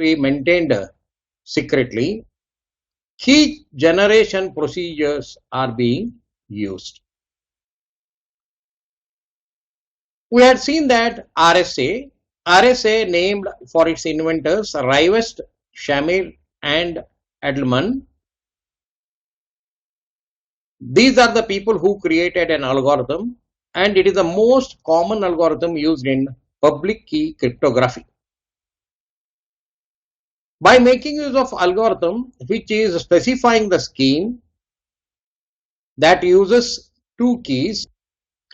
be maintained secretly, key generation procedures are being used. We had seen that RSA named for its inventors Rivest, Shamir and Edelman. These are the people who created an algorithm, and it is the most common algorithm used in public key cryptography. By making use of algorithm which is specifying the scheme that uses two keys,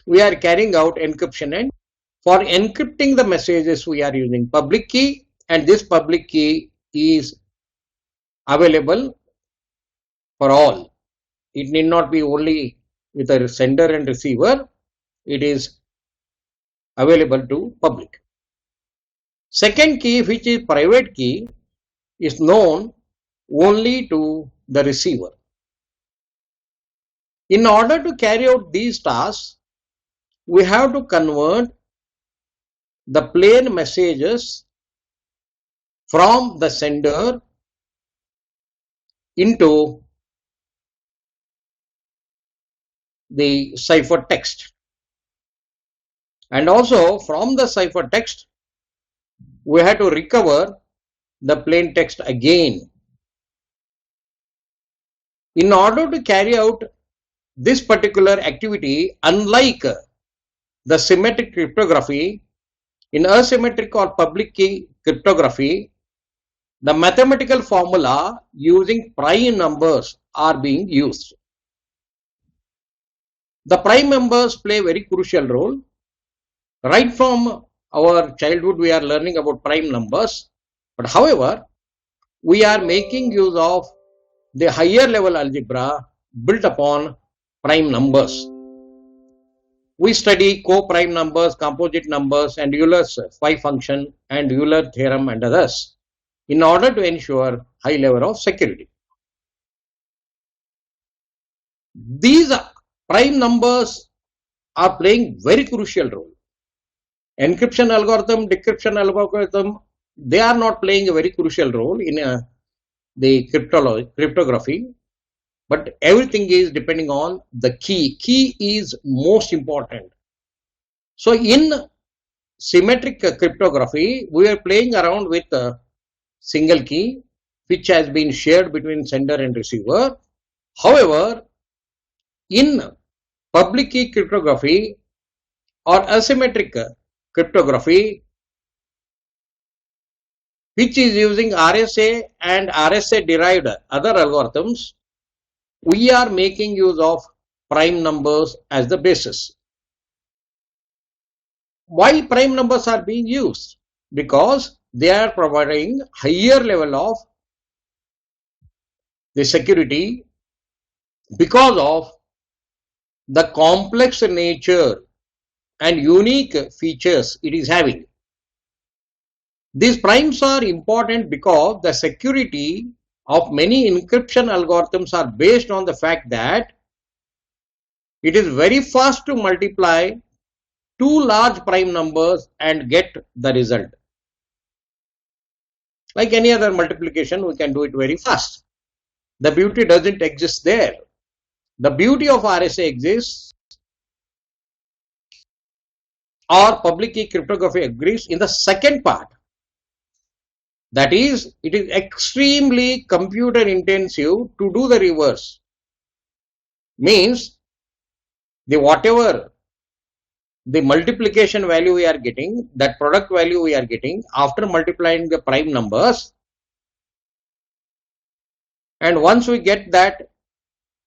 we are carrying out encryption, and for encrypting the messages we are using public key, and this public key is available for all. It need not be only with a sender and receiver, it is available to public. Second key, which is private key, is known only to the receiver. In order to carry out these tasks, we have to convert the plain messages from the sender into the ciphertext, and also from the ciphertext we have to recover the plain text again. In order to carry out this particular activity, unlike the symmetric cryptography, in asymmetric or public key cryptography, the mathematical formula using prime numbers are being used. The prime numbers play a very crucial role. Right from our childhood we are learning about prime numbers, but however we are making use of the higher level algebra built upon prime numbers. We study co-prime numbers, composite numbers, and Euler's phi function and Euler theorem and others in order to ensure high level of security. These prime numbers are playing very crucial role. Encryption algorithm, decryption algorithm, they are not playing a very crucial role in the cryptography, but everything is depending on the key. Key is most important. So in symmetric cryptography, we are playing around with a single key which has been shared between sender and receiver. However, in public key cryptography or asymmetric cryptography, which is using RSA and RSA derived other algorithms, we are making use of prime numbers as the basis. Why prime numbers are being used? Because they are providing higher level of the security because of the complex nature and unique features it is having. These primes are important because the security of many encryption algorithms are based on the fact that it is very fast to multiply two large prime numbers and get the result. Like any other multiplication, we can do it very fast. The beauty doesn't exist there. The beauty of RSA exists, or public key cryptography agrees, in the second part. That is, it is extremely computer intensive to do the reverse. Means the whatever the multiplication value we are getting, that product value we are getting after multiplying the prime numbers, and once we get that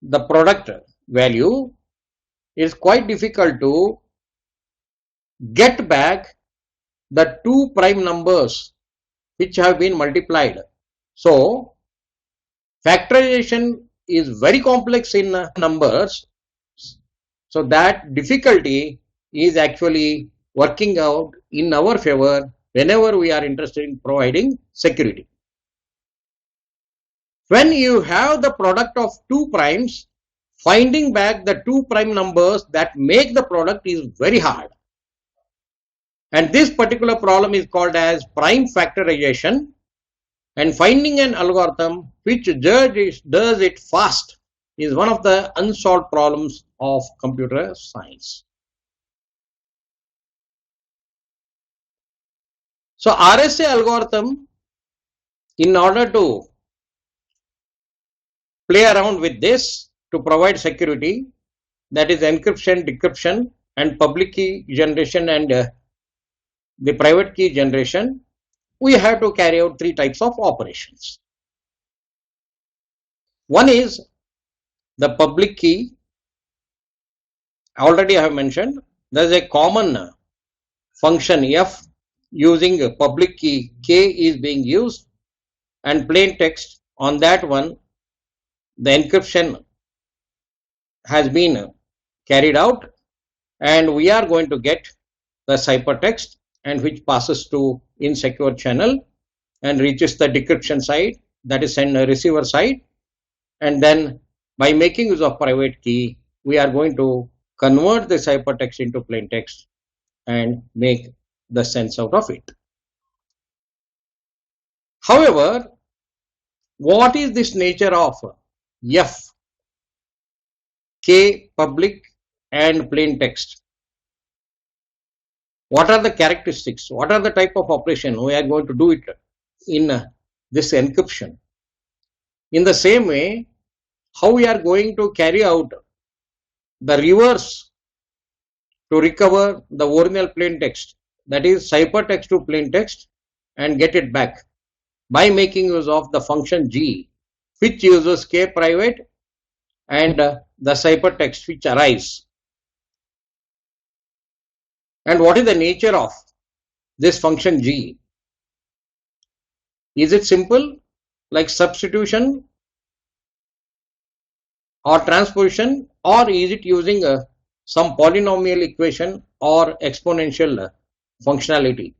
the product value, is quite difficult to get back the two prime numbers which have been multiplied. So factorization is very complex in numbers, so that difficulty is actually working out in our favor whenever we are interested in providing security. When you have the product of two primes, finding back the two prime numbers that make the product is very hard. And this particular problem is called as prime factorization. And finding an algorithm which does it fast is one of the unsolved problems of computer science. So RSA algorithm, in order to play around with this to provide security, that is encryption, decryption, and public key generation and the private key generation, we have to carry out three types of operations. One is the public key. Already I have mentioned there is a common function f using a public key k is being used, and plain text on that one the encryption has been carried out, and we are going to get the ciphertext, and which passes to insecure channel and reaches the decryption side, that is send receiver side, and then by making use of private key we are going to convert the ciphertext into plain text and make the sense out of it. However, what is this nature of f, k, public and plain text? What are the characteristics? What are the type of operation we are going to do it in this encryption? In the same way, how we are going to carry out the reverse to recover the original plain text, that is ciphertext to plain text, and get it back by making use of the function g, which uses k private and the ciphertext which arrives. And what is the nature of this function g? Is it simple like substitution or transposition, or is it using some polynomial equation or exponential functionality?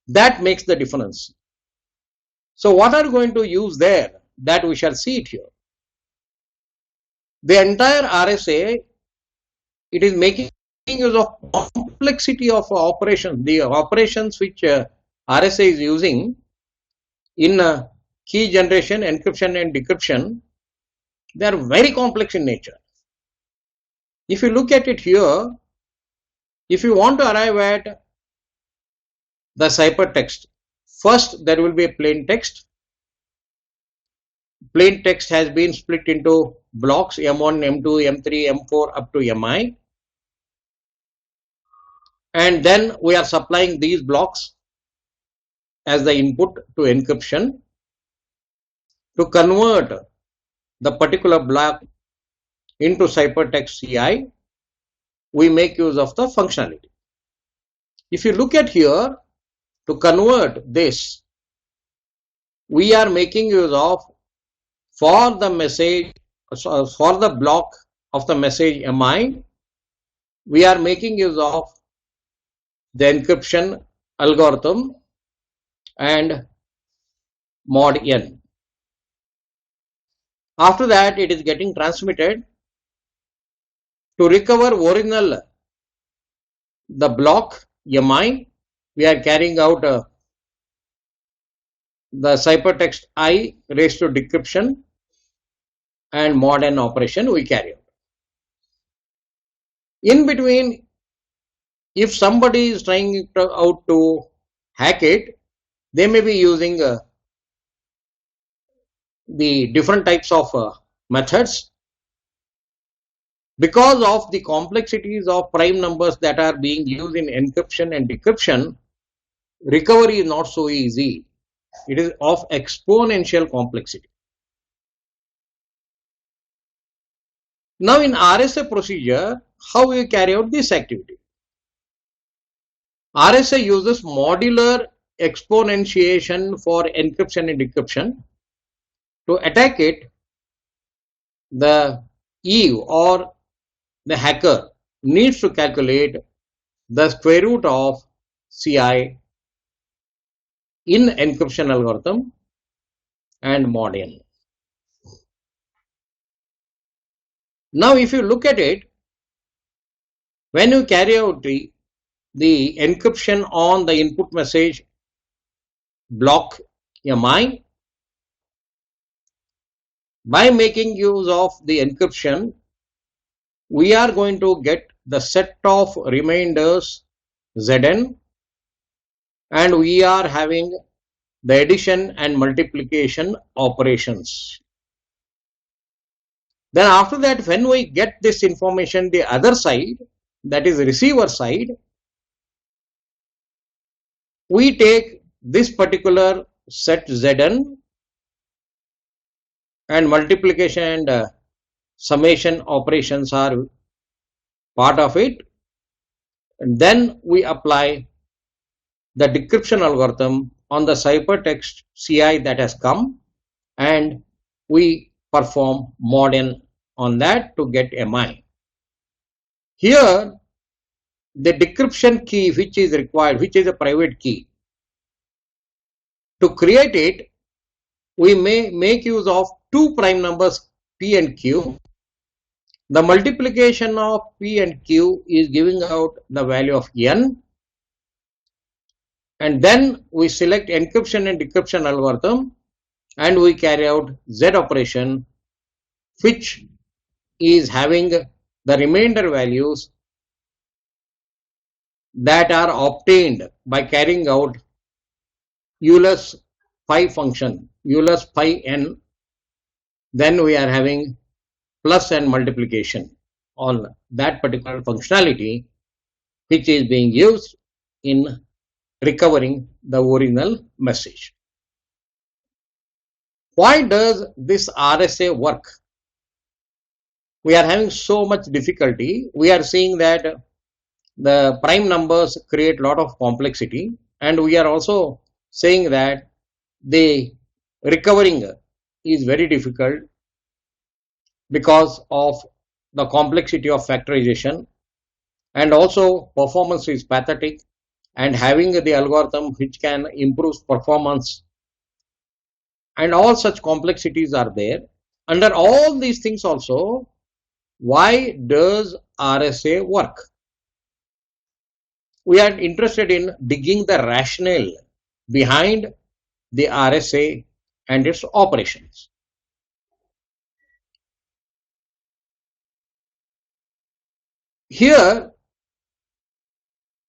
That makes the difference. So what are we going to use there? That we shall see it here. The entire RSA, it is making use of complexity of operations. The operations which RSA is using in key generation, encryption and decryption, they are very complex in nature. If you look at it here, if you want to arrive at the ciphertext, first there will be a plain text. Plain text has been split into blocks M1, M2, M3, M4 up to Mi, and then we are supplying these blocks as the input to encryption. To convert the particular block into ciphertext CI, we make use of the functionality. If you look at here, to convert this, we are making use of, for the message, for the block of the message Mi, we are making use of the encryption algorithm and mod n. After that, it is getting transmitted. To recover original the block Mi, we are carrying out the ciphertext I raised to decryption and mod n operation we carry out. In between, if somebody is trying out to hack it, they may be using the different types of methods. Because of the complexities of prime numbers that are being used in encryption and decryption, recovery is not so easy. It is of exponential complexity. Now in RSA procedure, how we carry out this activity? RSA uses modular exponentiation for encryption and decryption. To attack it, the Eve or the hacker needs to calculate the square root of CI in encryption algorithm and mod n. Now if you look at it, when you carry out the encryption on the input message block MI. By making use of the encryption, we are going to get the set of remainders Zn, and we are having the addition and multiplication operations. Then after that, when we get this information the other side, that is receiver side, we take this particular set Zn and multiplication and summation operations are part of it, and then we apply the decryption algorithm on the ciphertext CI that has come, and we perform mod n on that to get MI. Here the decryption key which is required, which is a private key, to create it we may make use of two prime numbers P and Q. The multiplication of P and Q is giving out the value of n, and then we select encryption and decryption algorithm and we carry out Z operation, which is having the remainder values that are obtained by carrying out Euler's phi function, Euler's phi n. Then we are having plus and multiplication on that particular functionality which is being used in recovering the original message. Why does this RSA work? We are having so much difficulty. We are seeing that the prime numbers create a lot of complexity, and we are also saying that the recovering is very difficult because of the complexity of factorization, and also performance is pathetic, and having the algorithm which can improve performance and all such complexities are there. Under all these things also, why does RSA work? We are interested in digging the rationale behind the RSA and its operations. Here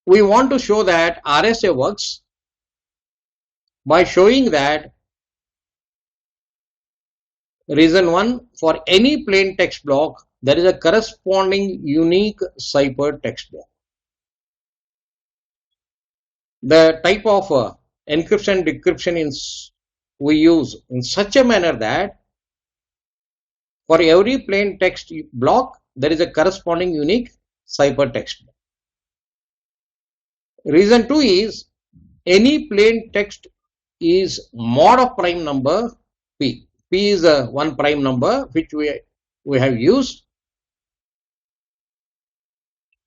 we want to show that RSA works by showing that reason 1, for any plain text block there is a corresponding unique cipher text block. The type of encryption decryption we use in such a manner that for every plain text block there is a corresponding unique ciphertext. Reason 2 is any plain text is mod of prime number P. P is one prime number which we have used,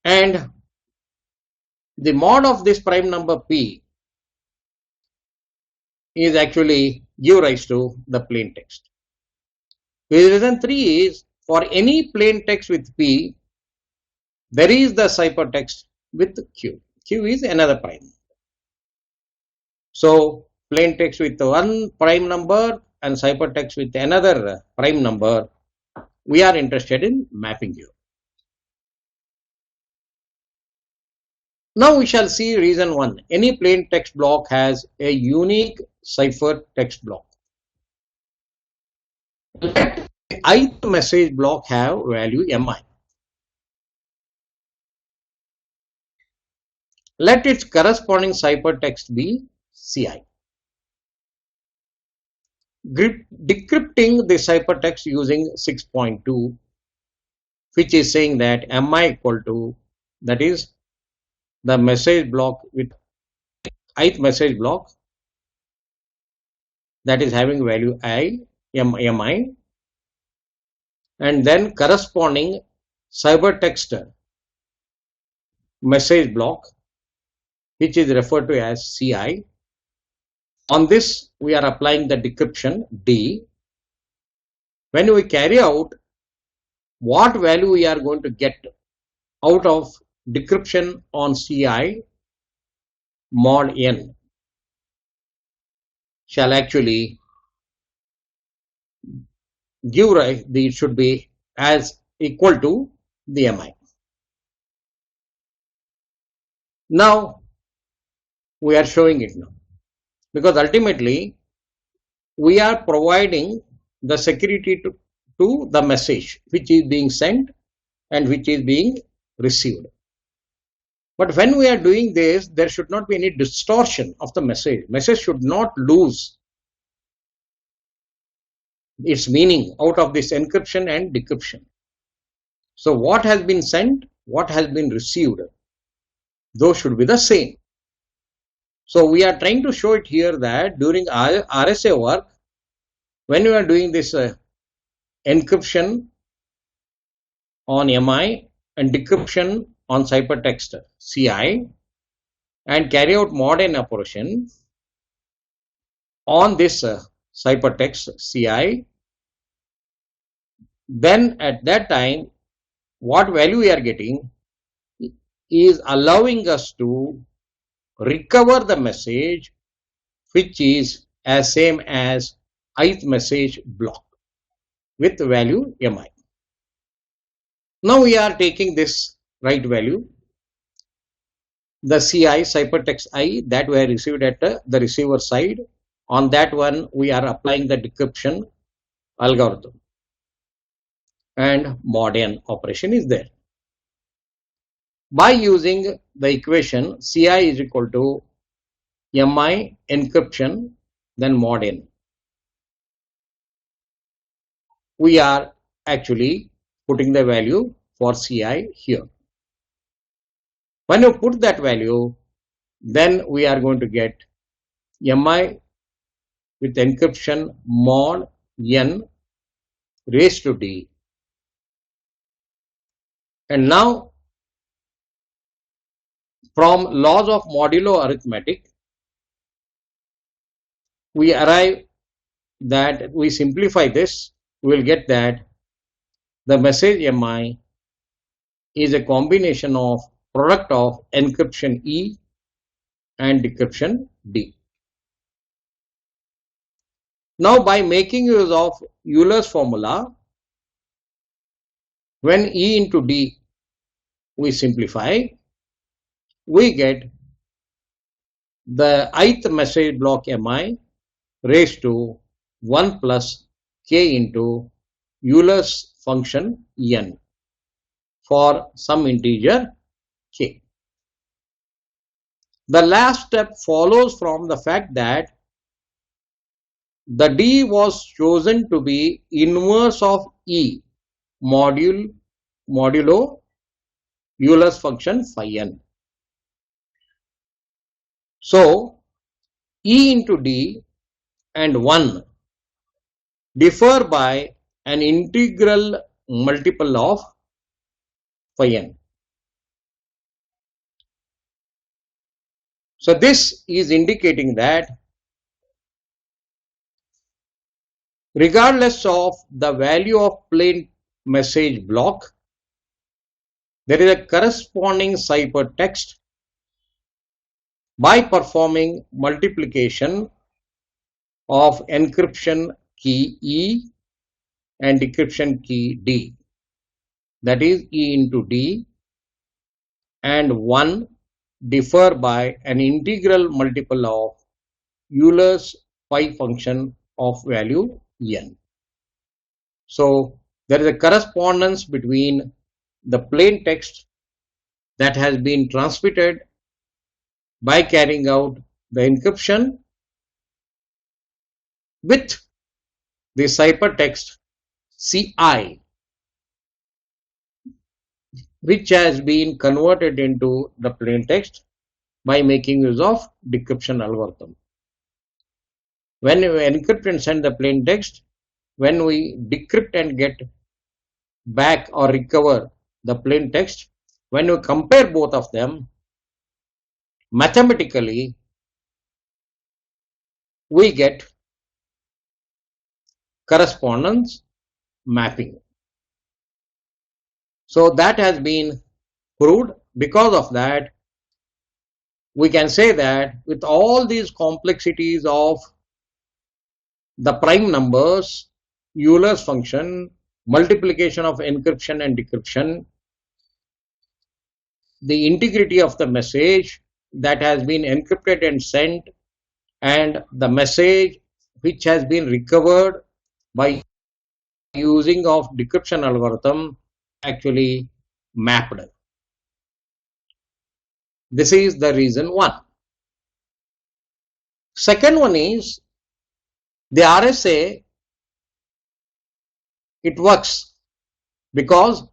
and the mod of this prime number P is actually give rise to the plain text. Reason 3 is for any plain text with P there is the ciphertext with Q. Q is another prime. So plain text with one prime number and ciphertext with another prime number, we are interested in mapping here. Now we shall see reason 1. Any plain text block has a unique cipher text block. Let the ith message block have value MI. Let its corresponding ciphertext be CI. Decrypting the ciphertext using 6.2, which is saying that MI equal to, that is the message block with ith message block that is having value MI, and then corresponding ciphertext message block which is referred to as CI. On this we are applying the decryption D. When we carry out, what value we are going to get out of decryption on CI mod n. shall actually give it should be as equal to the mi. Now we are showing it now, because ultimately we are providing the security to the message which is being sent and which is being received. But when we are doing this, there should not be any distortion of the message. Message should not lose its meaning out of this encryption and decryption. So what has been sent, what has been received, those should be the same. So we are trying to show it here that during RSA work, when we are doing this encryption on MI and decryption on ciphertext CI and carry out modern operation on this ciphertext CI, then at that time what value we are getting is allowing us to recover the message which is as same as ith message block with value mi. Now we are taking this right value, the CI ciphertext I that were received at the receiver side. On that one we are applying the decryption algorithm and modern operation is there. By using the equation CI is equal to mi encryption then modern, we are actually putting the value for CI here. When you put that value, then we are going to get mi with encryption mod n raised to d. And now from laws of modulo arithmetic, we arrive that we simplify this, we will get that the message mi is a combination of product of encryption E and decryption D. Now by making use of Euler's formula, when E into D we simplify, we get the ith message block mi raised to 1 plus k into Euler's function n for some integer k. The last step follows from the fact that the D was chosen to be inverse of E modulo Euler's function phi n. So E into D and 1 differ by an integral multiple of phi n. So this is indicating that regardless of the value of plain message block, there is a corresponding ciphertext by performing multiplication of encryption key E and decryption key D, that is E into D and 1 differ by an integral multiple of Euler's phi function of value n. So there is a correspondence between the plain text that has been transmitted by carrying out the encryption with the ciphertext CI, which has been converted into the plain text by making use of decryption algorithm. When we encrypt and send the plain text, when we decrypt and get back or recover the plain text, when you compare both of them, mathematically we get correspondence mapping. So that has been proved. Because of that, we can say that with all these complexities of the prime numbers, Euler's function, multiplication of encryption and decryption, the integrity of the message that has been encrypted and sent, and the message which has been recovered by using of decryption algorithm actually mapped. This is the reason one. Second one is the RSA, it works because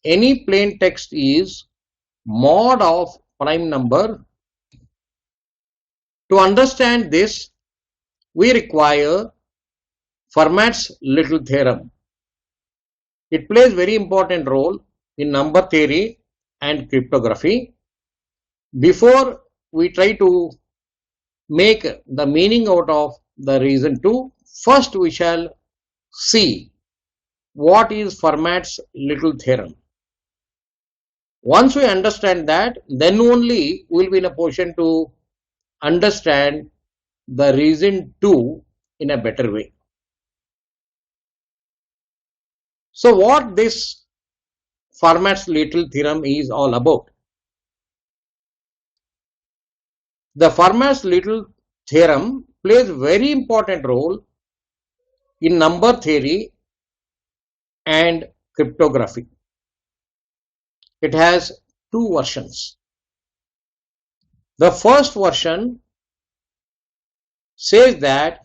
any plain text is mod of prime number. To understand this, we require Fermat's little theorem. It plays very important role in number theory and cryptography. Before we try to make the meaning out of the reason 2, first we shall see what is Fermat's little theorem. Once we understand that, then only we will be in a position to understand the reason 2 in a better way. So what this Fermat's little theorem is all about? The Fermat's little theorem plays very important role in number theory and cryptography. It has two versions. The first version says that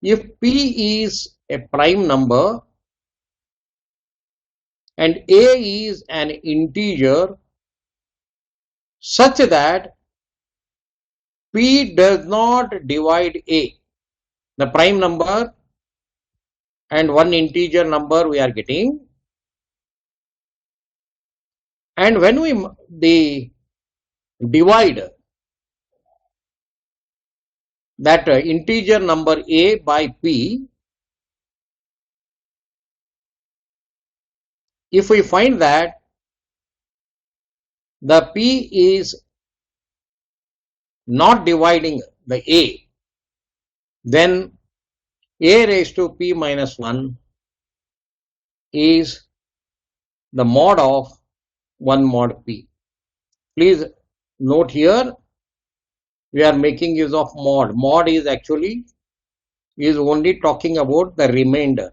if P is a prime number and A is an integer such that P does not divide A, the prime number and one integer number we are getting, and when we divide that integer number A by P, if we find that the P is not dividing the A, then A raised to P minus 1 is the mod of 1 mod P. Please note here, we are making use of mod. Mod is actually only talking about the remainder.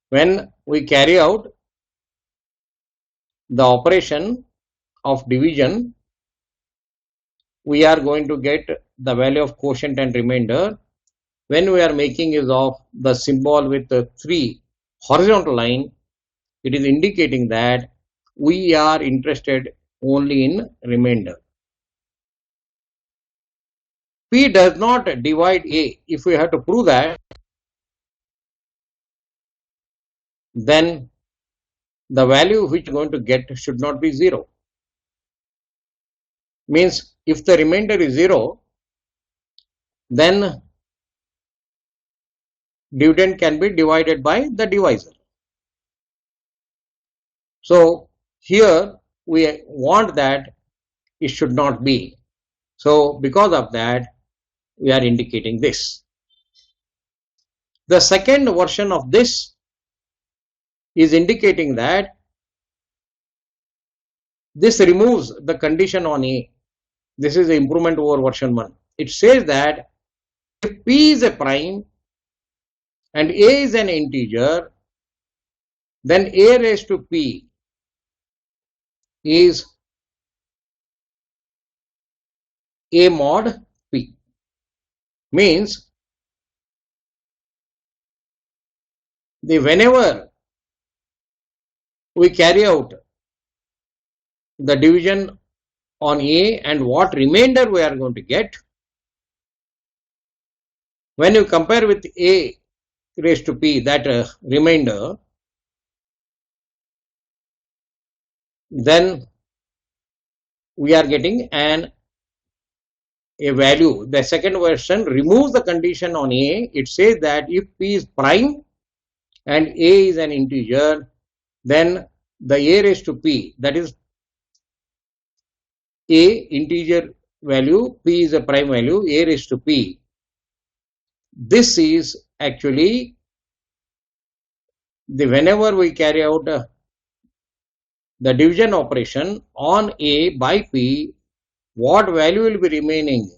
When we carry out the operation of division, we are going to get the value of quotient and remainder. When we are making use of the symbol with the 3 horizontal line, it is indicating that we are interested only in remainder. P does not divide A. If we have to prove that, then the value which we are going to get should not be 0. Means if the remainder is 0, then dividend can be divided by the divisor. So here we want that it should not be. So because of that, we are indicating this. The second version of this is indicating that this removes the condition on A. This is the improvement over version 1. It says that if P is a prime and A is an integer, then A raised to P is A mod P. Means whenever we carry out the division on A and what remainder we are going to get, when you compare with A raised to P, that remainder, then we are getting a value. The second version removes the condition on A. It says that if P is prime and A is an integer, then the A raised to P, that is A integer value, P is a prime value, A raised to P this is actually whenever we carry out the division operation on A by P, what value will be remaining?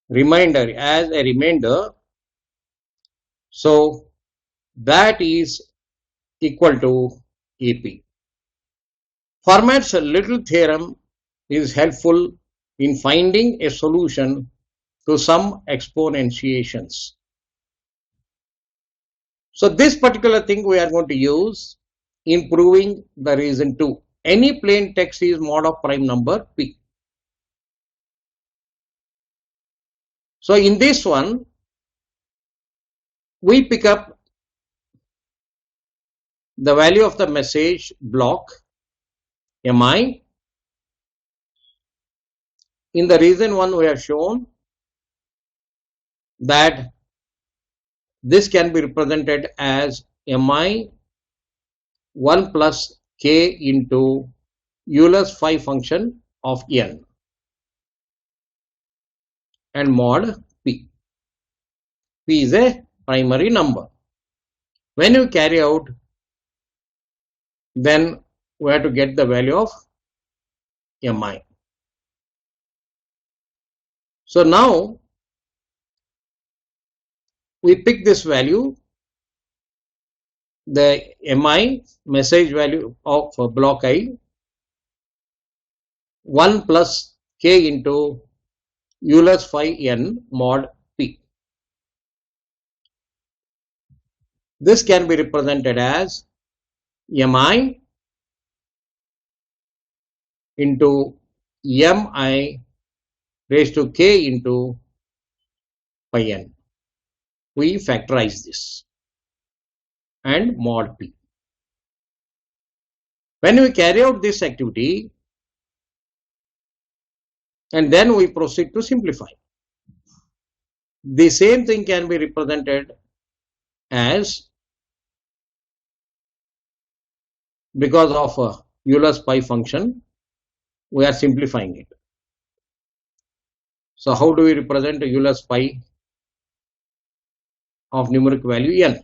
Remainder as a remainder. So that is equal to AP. Fermat's little theorem is helpful in finding a solution to some exponentiations. So this particular thing we are going to use in proving the reason 2. Any plain text is mod of prime number P. So in this one, we pick up the value of the message block Mi. In the reason 1, we have shown that this can be represented as Mi 1 plus k into Euler's phi function of n and mod P. P is a primary number. When you carry out, then we have to get the value of Mi. So now we pick this value, the Mi message value of block I, 1 plus k into Euler's phi n mod P. This can be represented as Mi into Mi raised to k into pi n. We factorize this and mod P. When we carry out this activity and then we proceed to simplify, the same thing can be represented as, because of Euler's pi function, we are simplifying it. So how do we represent Euler's pi of numeric value n?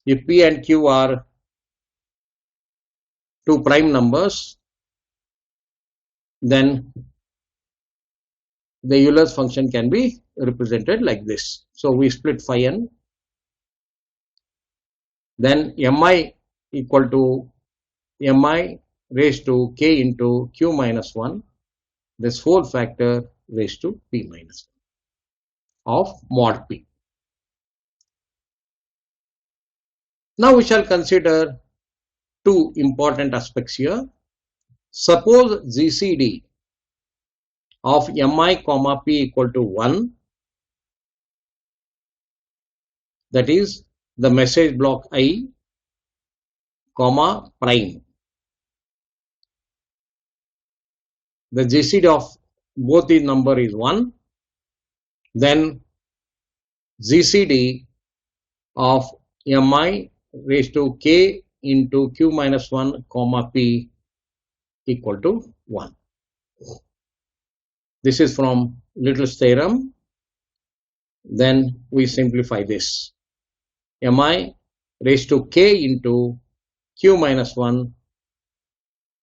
If P and Q are two prime numbers, then the Euler's function can be represented like this. So we split phi n, then Mi equal to Mi raised to k into q minus 1, this whole factor raised to p minus 1 of mod P. Now we shall consider two important aspects here. Suppose GCD of Mi comma P equal to 1, that is the message block I comma prime. The GCD of both these number is 1, then GCD of Mi raised to k into q minus 1 comma p equal to 1. This is from Little's theorem. Then we simplify this. Mi raised to k into q minus 1,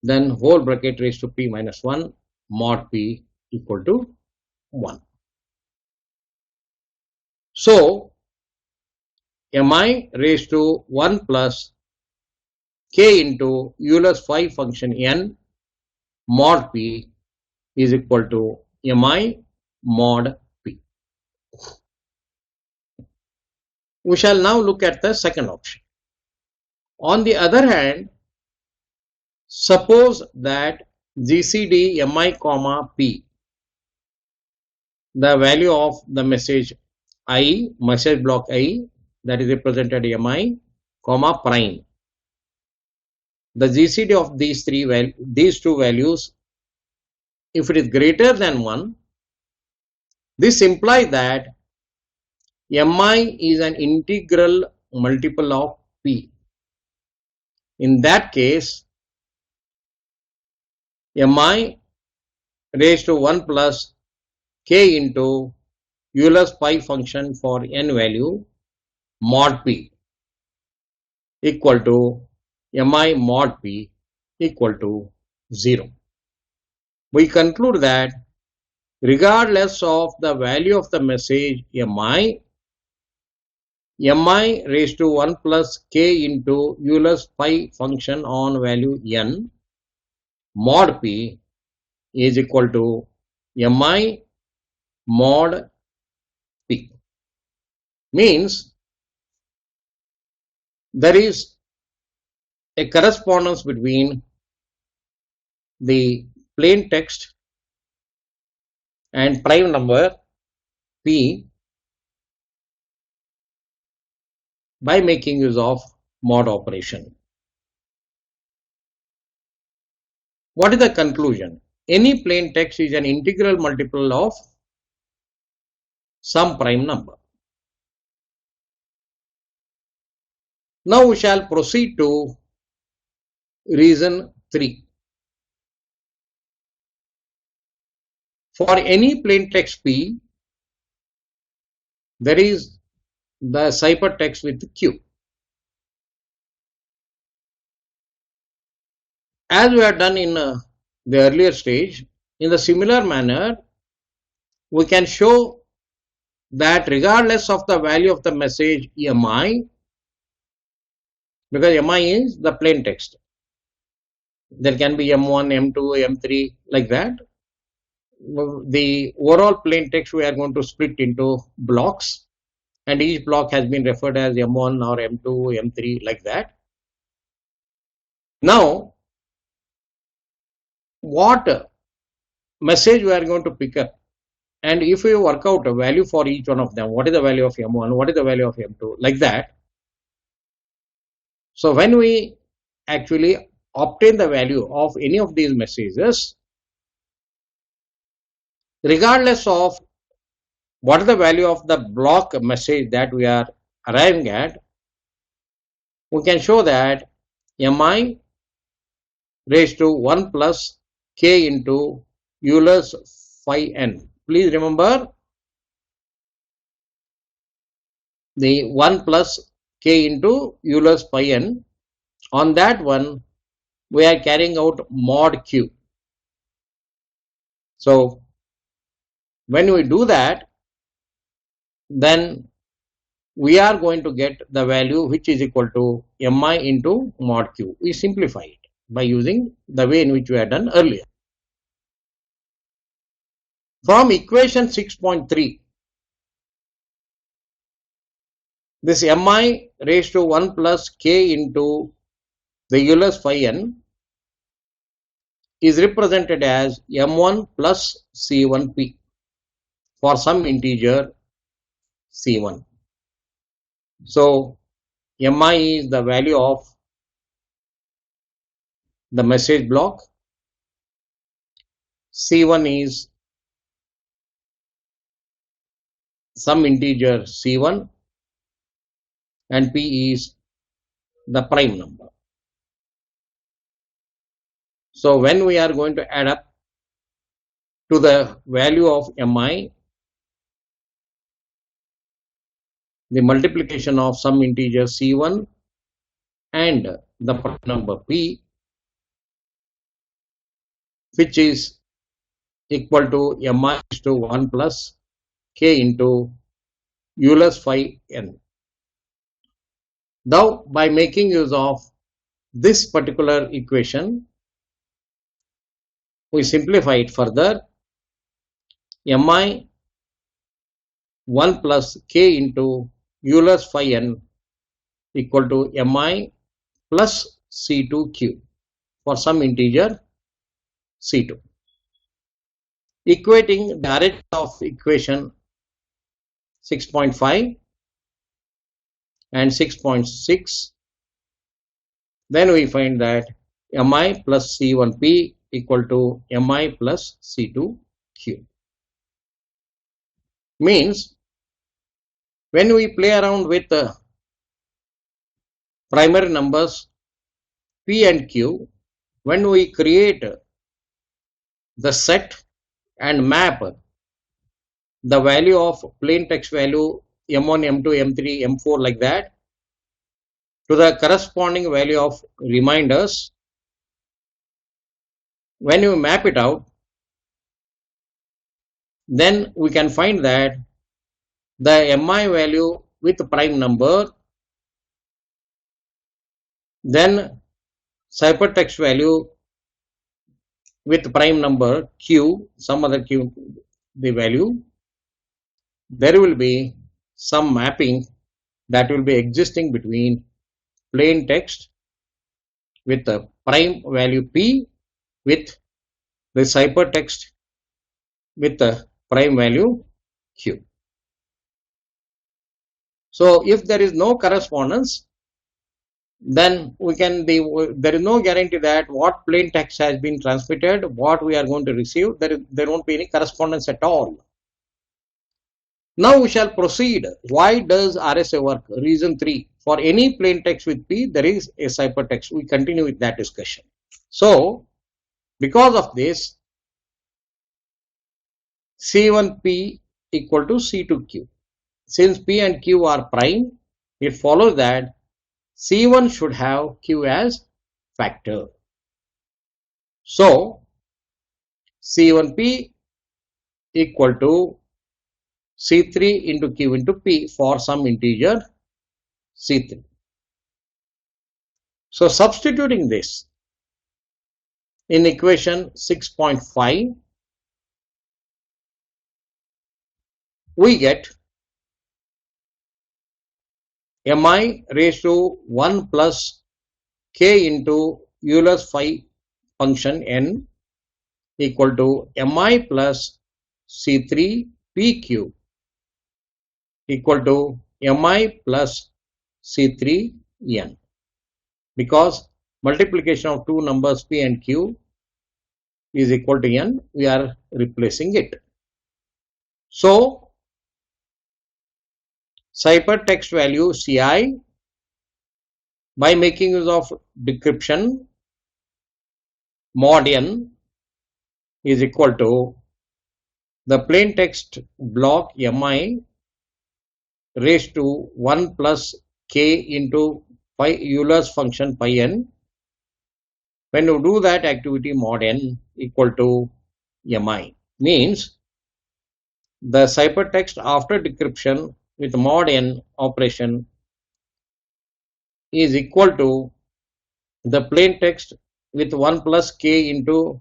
then whole bracket raised to p minus 1 mod p equal to 1. So Mi raised to 1 plus k into Euler's phi function n mod p is equal to Mi mod p. We shall now look at the second option. On the other hand, suppose that GCD Mi comma p, the value of the message I, message block I, that is represented Mi comma prime. The GCD of these two values, if it is greater than 1, this implies that Mi is an integral multiple of p. In that case, Mi raised to 1 plus k into Euler's pi function for n value mod p equal to mi mod p equal to 0. We conclude that regardless of the value of the message mi raised to 1 plus k into Euler's pi function on value n mod p is equal to mi mod p. Means there is a correspondence between the plain text and prime number p by making use of mod operation. What is the conclusion? Any plain text is an integral multiple of some prime number. Now we shall proceed to reason 3. For any plain text p, there is the ciphertext with q. As we have done in the earlier stage, in the similar manner, we can show that regardless of the value of the message mi, because mi is the plain text, there can be m1, m2, m3 like that. The overall plain text we are going to split into blocks, and each block has been referred as m1 or m2, m3 like that. Now, what message we are going to pick up, and if we work out a value for each one of them, what is the value of m1, what is the value of m2, like that. So when we actually obtain the value of any of these messages, regardless of what is the value of the block message that we are arriving at, we can show that mi raised to 1 plus k into Euler's phi n. Please remember the 1 plus k into Euler's pi n. On that one, we are carrying out mod q. So when we do that, then we are going to get the value which is equal to mi into mod q. We simplify it by using the way in which we had done earlier. From equation 6.3, this mi raised to 1 plus k into the Euler's phi n is represented as m1 plus c1p for some integer c1. So mi is the value of the message block, c1 is some integer c1, and p is the prime number. So when we are going to add up to the value of mi, the multiplication of some integer c1 and the prime number p, which is equal to mi is to 1 plus k into Euler's phi n. Now, by making use of this particular equation, we simplify it further. Mi 1 plus k into Euler's phi n equal to mi plus c2q for some integer c2. Equating the rest of equation 6.5 and 6.6, then we find that mi plus c1p equal to mi plus c2q. Means when we play around with primary numbers p and q, when we create the set and map the value of plain text value M1, M2, M3, M4 like that to the corresponding value of reminders. When you map it out, then we can find that the mi value with prime number, then ciphertext value with prime number q, some other q, the value, there will be some mapping that will be existing between plain text with the prime value p with the ciphertext with the prime value q. So if there is no correspondence, then there is no guarantee that what plain text has been transmitted, what we are going to receive, there won't be any correspondence at all. Now we shall proceed. Why does RSA work? Reason 3. For any plain text with P, there is a ciphertext. We continue with that discussion. So, because of this, C1P equal to C2Q. Since P and Q are prime, it follows that C1 should have Q as factor. So, C1P equal to C3 into Q into P for some integer C3. So, substituting this in equation 6.5, we get mi raised to 1 plus k into Euler's phi function n equal to mi plus C3 pq equal to mi plus C3 n, because multiplication of two numbers p and q is equal to n, we are replacing it. So, ciphertext value Ci, by making use of decryption, mod n is equal to the plain text block mi raised to 1 plus k into pi Euler's function pi n. When you do that activity, mod n equal to mi, means the ciphertext after decryption with mod n operation is equal to the plain text with 1 plus k into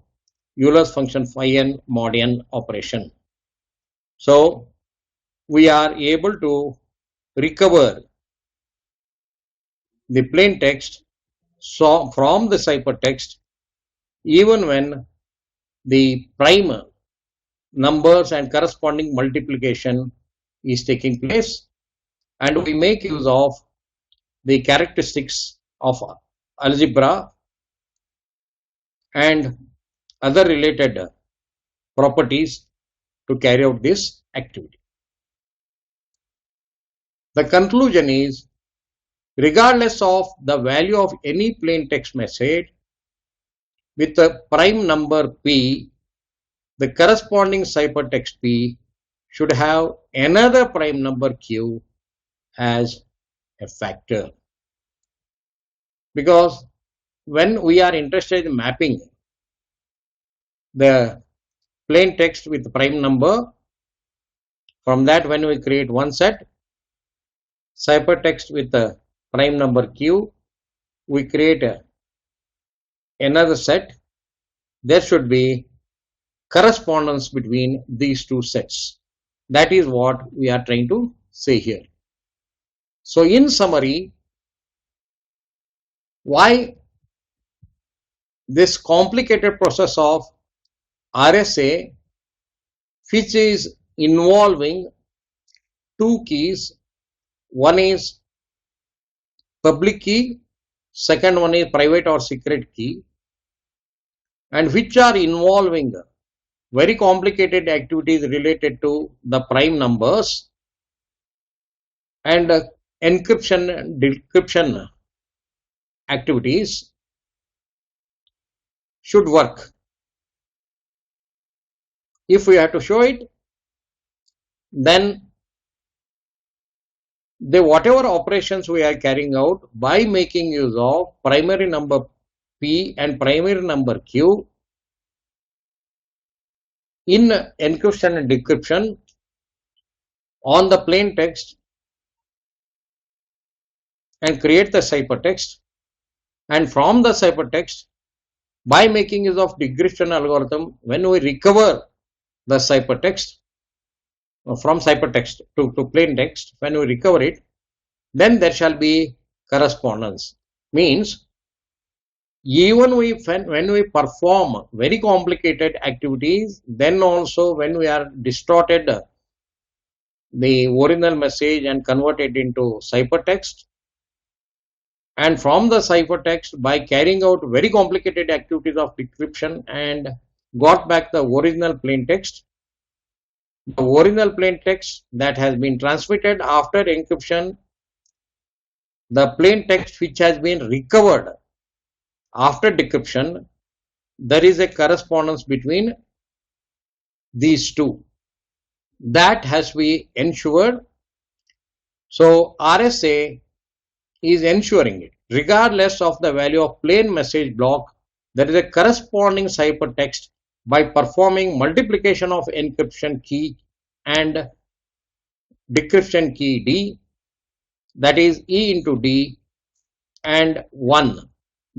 Euler's function phi n mod n operation. So, we are able to recover the plain text from the ciphertext even when the prime numbers and corresponding multiplication is taking place, and we make use of the characteristics of algebra and other related properties to carry out this activity. The conclusion is, regardless of the value of any plain text message with a prime number p, the corresponding ciphertext p should have another prime number q as a factor. Because when we are interested in mapping the plain text with prime number, from that when we create one set, ciphertext with the prime number q, we create another set. There should be correspondence between these two sets. That is what we are trying to say here. So, in summary, why this complicated process of RSA, which is involving two keys, one is public key, second one is private or secret key, and which are involving very complicated activities related to the prime numbers and encryption and decryption activities, should work. If we have to show it, then the whatever operations we are carrying out by making use of primary number P and primary number Q in encryption and decryption on the plain text and create the ciphertext, and from the ciphertext by making use of decryption algorithm, when we recover the ciphertext from ciphertext to plain text, when we recover it, then there shall be correspondence. Means even when we perform very complicated activities, then also when we are distorted the original message and convert it into ciphertext, and from the ciphertext by carrying out very complicated activities of decryption and got back the original plain text. The original plain text that has been transmitted after encryption, the plain text which has been recovered after decryption, there is a correspondence between these two. That has to be ensured. So RSA is ensuring it. Regardless of the value of plain message block, there is a corresponding ciphertext by performing multiplication of encryption key and decryption key D, that is E into D, and 1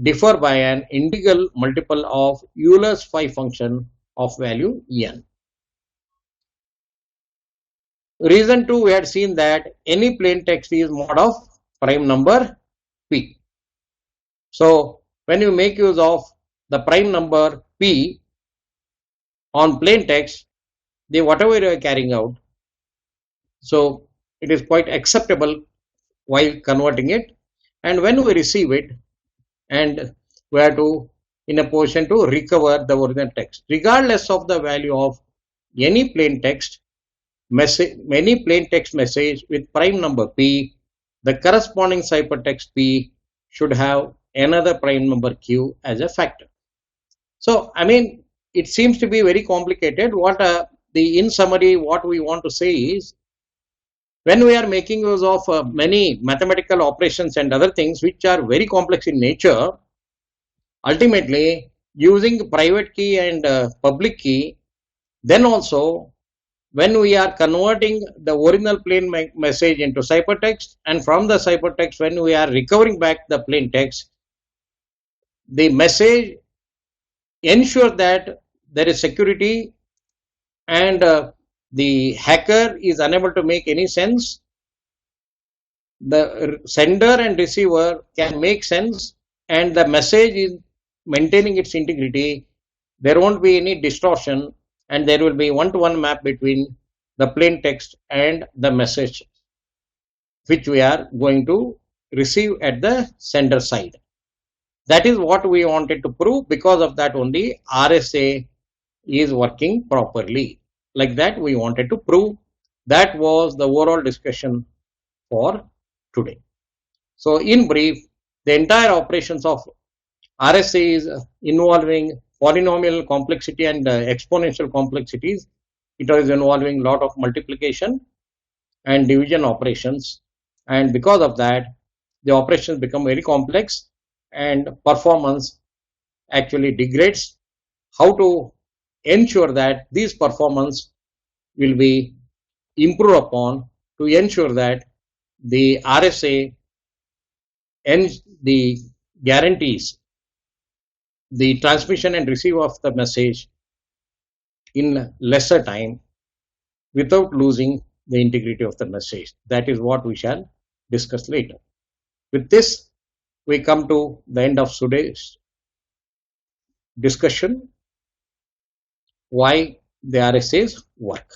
differ by an integral multiple of Euler's phi function of value n. Reason 2, we had seen that any plain text is mod of prime number P. So when you make use of the prime number P on plain text, the whatever you are carrying out, so it is quite acceptable while converting it, and when we receive it, and we are to in a position to recover the original text, regardless of the value of any plain text message, any plain text message with prime number P, the corresponding ciphertext P should have another prime number Q as a factor. So I mean, it seems to be very complicated. In summary, what we want to say is, when we are making use of many mathematical operations and other things which are very complex in nature, ultimately using private key and public key, then also when we are converting the original plain message into ciphertext, and from the ciphertext when we are recovering back the plain text, the message ensures that there is security and the hacker is unable to make any sense. The sender and receiver can make sense, and the message is maintaining its integrity. There won't be any distortion, and there will be one-to-one map between the plain text and the message which we are going to receive at the sender side. That is what we wanted to prove. Because of that only RSA is working properly. Like that we wanted to prove. That was the overall discussion for today. So in brief, the entire operations of RSA is involving polynomial complexity and exponential complexities. It is involving lot of multiplication and division operations, and because of that the operations become very complex and performance actually degrades. How to ensure that this performance will be improved upon to ensure that the RSA and the guarantees the transmission and receive of the message in lesser time without losing the integrity of the message. That is what we shall discuss later. With this, we come to the end of today's discussion, why the RSAs work.